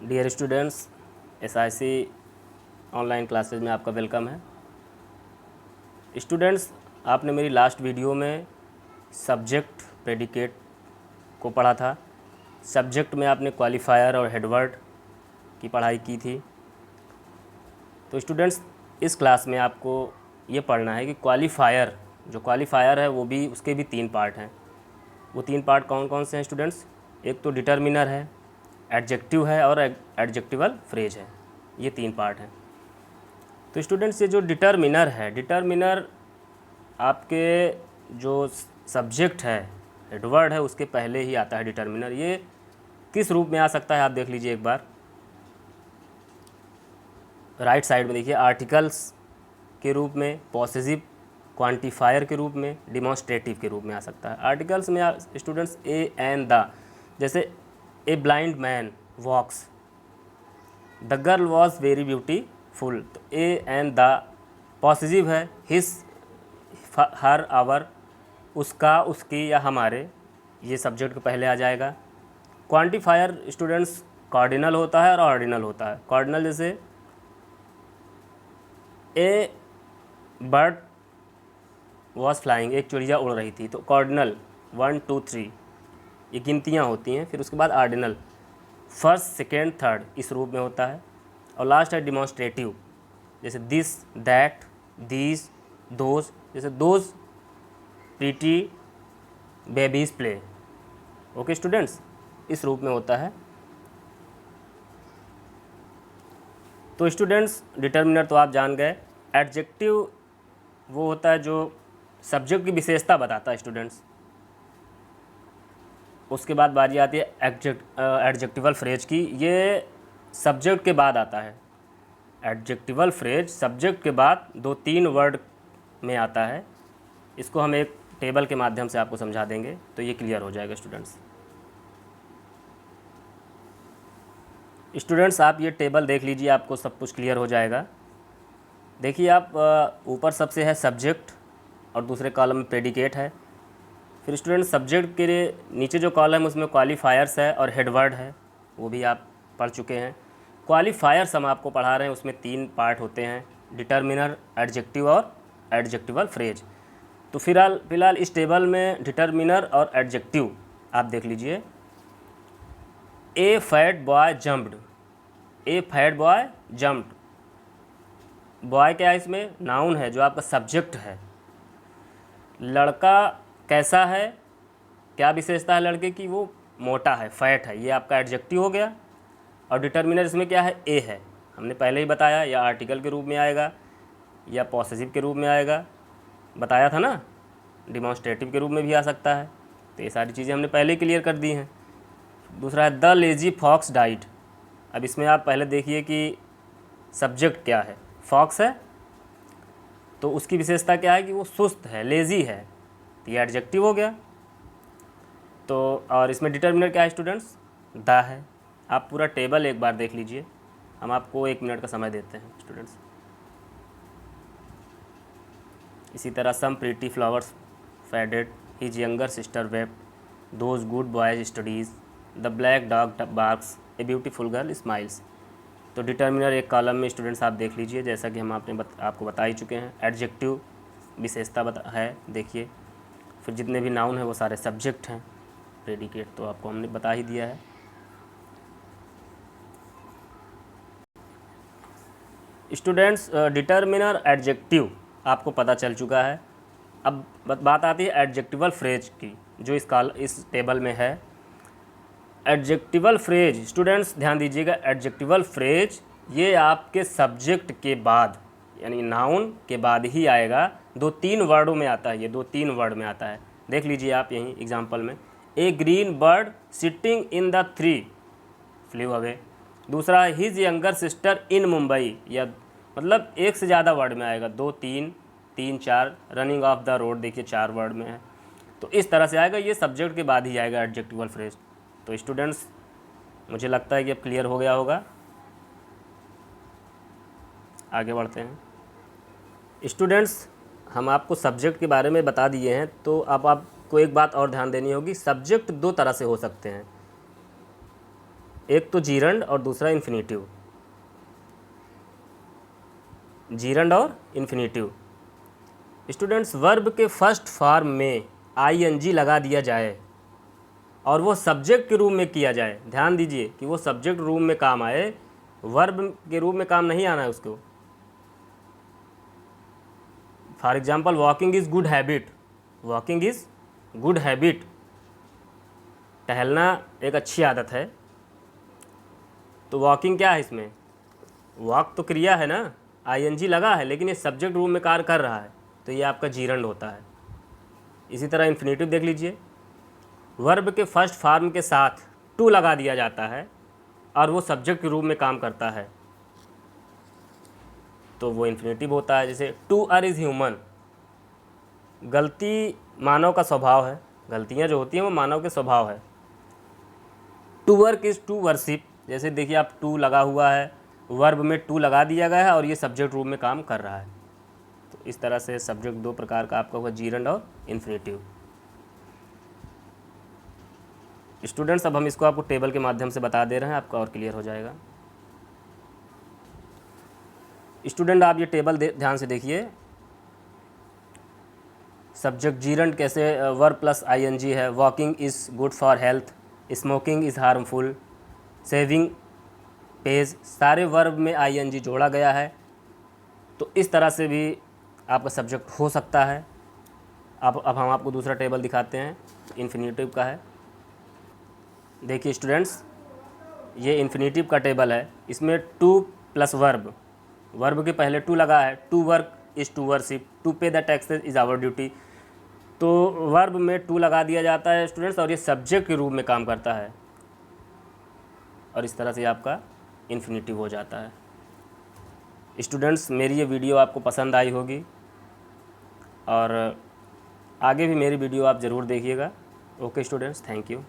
Dear students, SIC online classes में आपका welcome है। स्टूडेंट्स, आपने मेरी लास्ट वीडियो में सब्जेक्ट प्रेडिकेट को पढ़ा था। सब्जेक्ट में आपने क्वालिफायर और हेडवर्ड की पढ़ाई की थी। तो स्टूडेंट्स, इस क्लास में आपको ये पढ़ना है कि क्वालिफायर, जो क्वालिफायर है वो भी, उसके भी 3 पार्ट हैं। वो 3 पार्ट कौन कौन से हैं स्टूडेंट्स? एक तो डिटर्मिनर है, एडजेक्टिव है और एडजेक्टिवल फ्रेज है। ये 3 पार्ट हैं। तो स्टूडेंट्स, ये जो डिटर्मिनर है, डिटर्मिनर आपके जो सब्जेक्ट है, हेडवर्ड है, उसके पहले ही आता है डिटर्मिनर। ये किस रूप में आ सकता है आप देख लीजिए एक बार। राइट साइड में देखिए, आर्टिकल्स के रूप में, पॉसेसिव क्वांटिफायर के रूप में, डिमॉन्स्ट्रेटिव के रूप में आ सकता है। आर्टिकल्स में स्टूडेंट्स ए एंड द, जैसे a blind man walks, the girl was very beautiful. तो ए एंड द पॉसेसिव है, हिज, हर, आवर, उसका, उसकी या हमारे, ये सब्जेक्ट के पहले आ जाएगा। क्वांटिफायर स्टूडेंट्स कार्डिनल होता है और ऑर्डिनल होता है। कार्डिनल जैसे ए बर्ड वॉज फ्लाइंग, एक चिड़िया उड़ रही थी, तो कार्डिनल 1 2 3 ये गिनतियाँ होती हैं। फिर उसके बाद ऑर्डिनल फर्स्ट, सेकेंड, थर्ड, इस रूप में होता है। और लास्ट है डिमॉन्स्ट्रेटिव, जैसे दिस, दैट, दीज, दोज, जैसे those pretty babies play. Okay students, इस रूप में होता है। तो स्टूडेंट्स, डिटर्मिनर तो आप जान गए। एडजेक्टिव वो होता है जो सब्जेक्ट की विशेषता बताता है स्टूडेंट्स। उसके बाद बारी आती है एडजेक्टिवल फ्रेज की। ये सब्जेक्ट के बाद आता है। एडजेक्टिवल फ्रेज सब्जेक्ट के बाद 2-3 वर्ड में आता है। इसको हम एक टेबल के माध्यम से आपको समझा देंगे तो ये क्लियर हो जाएगा स्टूडेंट्स। स्टूडेंट्स, आप ये टेबल देख लीजिए, आपको सब कुछ क्लियर हो जाएगा। देखिए आप, ऊपर सबसे है सब्जेक्ट और दूसरे कॉलम में प्रेडिकेट है। फिर स्टूडेंट, सब्जेक्ट के नीचे जो कॉलम है उसमें क्वालिफायर्स है और हेडवर्ड है, वो भी आप पढ़ चुके हैं। क्वालिफायर्स हम आपको पढ़ा रहे हैं, उसमें 3 पार्ट होते हैं, डिटर्मिनर, एडजेक्टिव और एडजेक्टिवल फ्रेज। तो फिलहाल इस टेबल में डिटर्मिनर और एडजेक्टिव आप देख लीजिए। ए फैट बॉय जम्प्ड, ए फैट बॉय जम्प्ड। बॉय क्या है? इसमें नाउन है जो आपका सब्जेक्ट है। लड़का कैसा है? क्या विशेषता है लड़के की? वो मोटा है, फैट है, ये आपका एडजेक्टिव हो गया। और डिटर्मिनर इसमें क्या है? ए है। हमने पहले ही बताया, या आर्टिकल के रूप में आएगा या पॉसेसिव के रूप में आएगा, बताया था ना। डिमॉन्स्ट्रेटिव के रूप में भी आ सकता है। तो ये सारी चीज़ें हमने पहले ही क्लियर कर दी हैं। दूसरा है द लेजी फॉक्स डाइड। अब इसमें आप पहले देखिए कि सब्जेक्ट क्या है, फॉक्स है, तो उसकी विशेषता क्या है कि वो सुस्त है, लेज़ी है, तो ये एडजेक्टिव हो गया। तो और इसमें डिटर्मिनर क्या है स्टूडेंट्स? द है। आप पूरा टेबल एक बार देख लीजिए, हम आपको 1 मिनट का समय देते हैं स्टूडेंट्स। इसी तरह some pretty flowers faded, his younger sister wept, those good boys studies, the black dog barks, a beautiful girl smiles. तो डिटर्मिनर एक कॉलम में स्टूडेंट्स आप देख लीजिए, जैसा कि हम आपको बता ही चुके हैं। एडजेक्टिव विशेषता है, देखिए। फिर जितने भी नाउन हैं वो सारे सब्जेक्ट हैं। प्रेडिकेट तो आपको हमने बता ही दिया है। स्टूडेंट्स, डिटर्मिनर, एडजेक्टिव आपको पता चल चुका है। अब बात आती है एडजेक्टिवल फ्रेज की, जो इस टेबल में है। एडजेक्टिवल फ्रेज स्टूडेंट्स ध्यान दीजिएगा, एडजेक्टिवल फ्रेज ये आपके सब्जेक्ट के बाद, यानी नाउन के बाद ही आएगा। 2-3 वर्डों में आता है, ये 2-3 वर्ड में आता है। देख लीजिए आप यहीं एग्जांपल में, a green bird sitting in the tree flew away. दूसरा, his younger sister in Mumbai, या मतलब एक से ज़्यादा वर्ड में आएगा, 2, 3, 3, 4। रनिंग ऑफ द रोड देखिए 4 वर्ड में है। तो इस तरह से आएगा, ये सब्जेक्ट के बाद ही आएगा एडजेक्टिवल फ्रेज। तो स्टूडेंट्स, मुझे लगता है कि अब क्लियर हो गया होगा। आगे बढ़ते हैं स्टूडेंट्स। हम आपको सब्जेक्ट के बारे में बता दिए हैं, तो अब आपको एक बात और ध्यान देनी होगी। सब्जेक्ट 2 तरह से हो सकते हैं। एक तो जीरंड और दूसरा इन्फिनेटिव। जीरंड और इन्फिनेटिव। स्टूडेंट्स, वर्ब के फर्स्ट फॉर्म में आईएनजी लगा दिया जाए और वो सब्जेक्ट के रूप में किया जाए। ध्यान दीजिए कि वो सब्जेक्ट रूप में काम आए, वर्ब के रूप में काम नहीं आना है उसको। For example, walking is good habit. Walking is good habit, टहलना एक अच्छी आदत है। तो वॉकिंग क्या है इसमें? वॉक तो क्रिया है ना, आईएनजी लगा है, लेकिन ये सब्जेक्ट रूप में कार्य कर रहा है, तो ये आपका जीरंड होता है। इसी तरह इन्फिनेटिव देख लीजिए, वर्ब के फर्स्ट फॉर्म के साथ टू लगा दिया जाता है और वो सब्जेक्ट के रूप में काम करता है, तो वो इन्फिनेटिव होता है। जैसे टू अर इज़ ह्यूमन, गलती मानव का स्वभाव है। गलतियाँ जो होती हैं वो मानव के स्वभाव है। To work is to worship, जैसे देखिए आप टू लगा हुआ है, वर्ब में टू लगा दिया गया है और ये सब्जेक्ट रूप में काम कर रहा है। तो इस तरह से सब्जेक्ट दो प्रकार का आपका हुआ, जीरंड और इन्फिनेटिव। स्टूडेंट्स, अब हम इसको आपको टेबल के माध्यम से बता दे रहे हैं, आपका और क्लियर हो जाएगा। स्टूडेंट, आप ये टेबल ध्यान से देखिए। सब्जेक्ट जीरंड कैसे वर्ब प्लस आईएनजी है। Walking is good for health, smoking is harmful, saving page, सारे वर्ब में आईएनजी जोड़ा गया है। तो इस तरह से भी आपका सब्जेक्ट हो सकता है। अब हम आपको दूसरा टेबल दिखाते हैं, इन्फिनेटिव का है। देखिए स्टूडेंट्स, ये इन्फिनेटिव का टेबल है। इसमें टू प्लस वर्ब, वर्ब के पहले टू लगा है। To work is to worship, to pay the taxes is our duty. तो वर्ब में टू लगा दिया जाता है स्टूडेंट्स, और ये सब्जेक्ट के रूप में काम करता है, और इस तरह से आपका इन्फिनेटिव हो जाता है। स्टूडेंट्स, मेरी ये वीडियो आपको पसंद आई होगी और आगे भी मेरी वीडियो आप ज़रूर देखिएगा। Okay students, thank you.